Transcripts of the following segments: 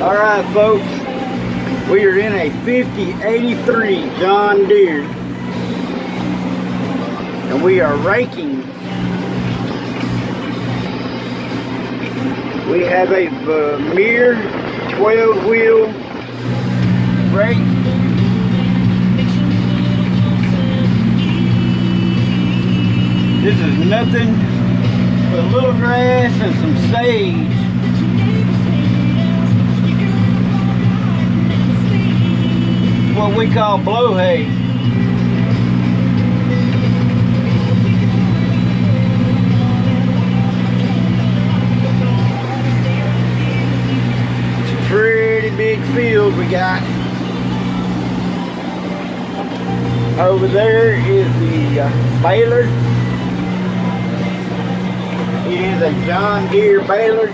Alright folks, we are in a 5083 John Deere and we are raking. We have a Vermeer 12-wheel rake. This is nothing but a little grass and some sage. What we call blow hay. It's a pretty big field we got. Over there is the baler. It is a John Deere baler.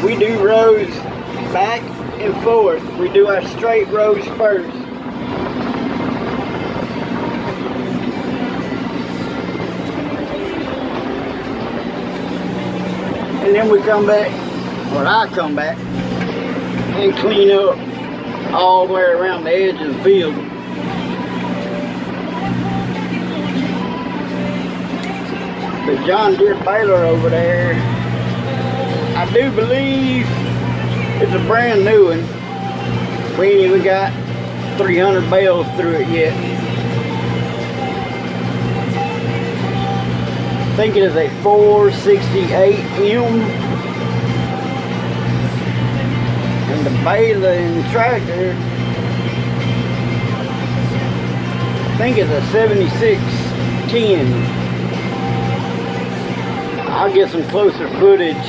We do rows back and forth. We do our straight rows first. And then we come back, or I come back, and clean up all the way around the edge of the field. The John Deere baler over there, I do believe it's a brand new one. We ain't even got 300 bales through it yet. I think it is a 468M. And the baler and the tractor, I think it's a 7610. I'll get some closer footage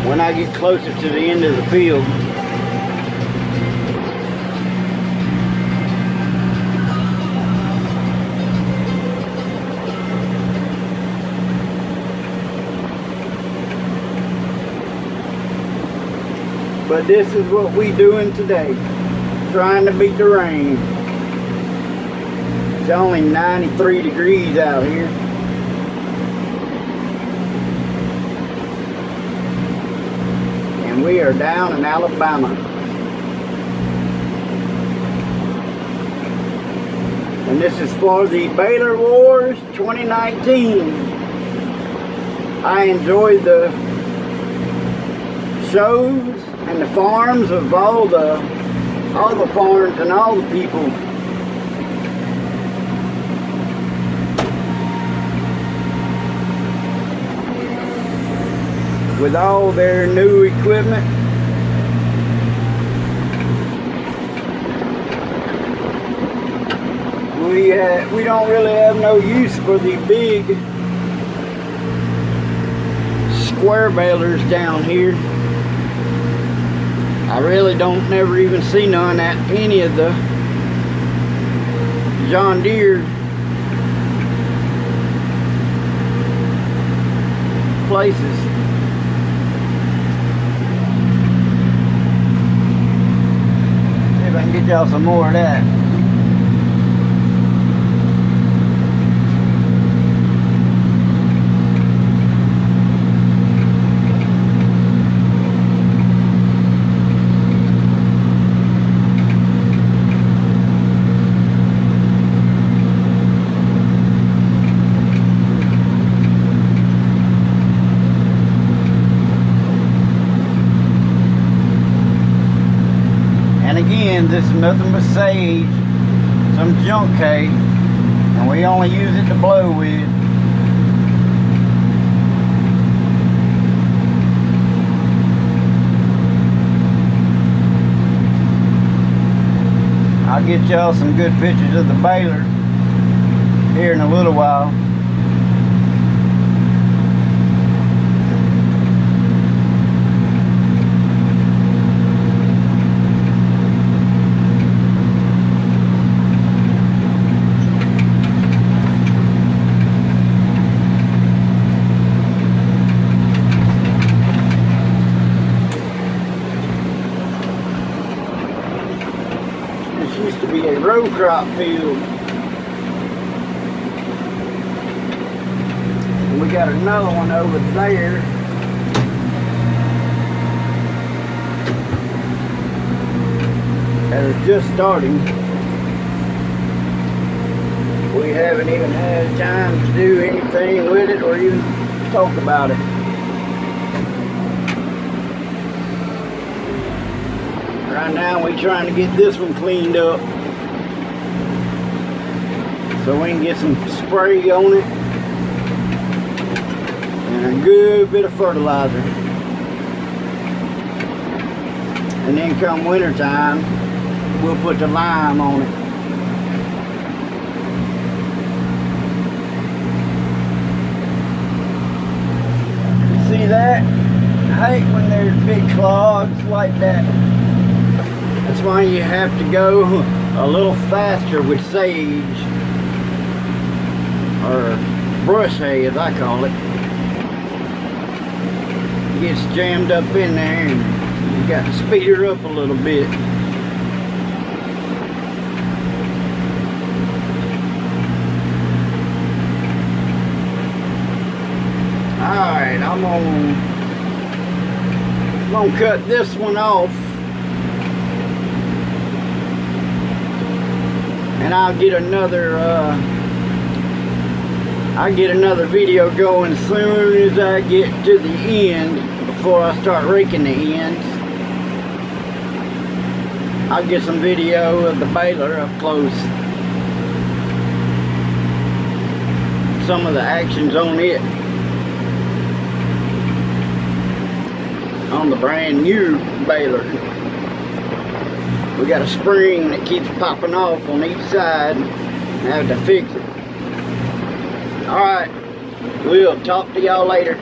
when I get closer to the end of the field. But this is what we doing today, trying to beat the rain. It's only 93 degrees out here. And we are down in Alabama. And this is for the Baler Wars 2019. I enjoyed the shows and the farms of all the farms and all the people. With all their new equipment. We don't really have no use for the big square balers down here. I really don't never even see none at any of the John Deere places. See if I can get y'all some more of that. And again, this is nothing but sage, some junk hay, and we only use it to blow with. I'll get y'all some good pictures of the baler here in a little while. row crop field. And we got another one over there. That is just starting. We haven't even had time to do anything with it or even talk about it. Right now we're trying to get this one cleaned up so we can get some spray on it and a good bit of fertilizer. And then come winter time, we'll put the lime on it. See that? I hate when there's big clogs like that. That's why you have to go a little faster with sage, or brush hay as I call it. It gets jammed up in there and you got to speed her up a little bit. Alright, I'm gonna cut this one off. And I'll get another video going soon as I get to the end, before I start raking the ends. I'll get some video of the baler up close. Some of the actions on it. On the brand new baler. We got a spring that keeps popping off on each side. I have to fix it. Alright, we'll talk to y'all later.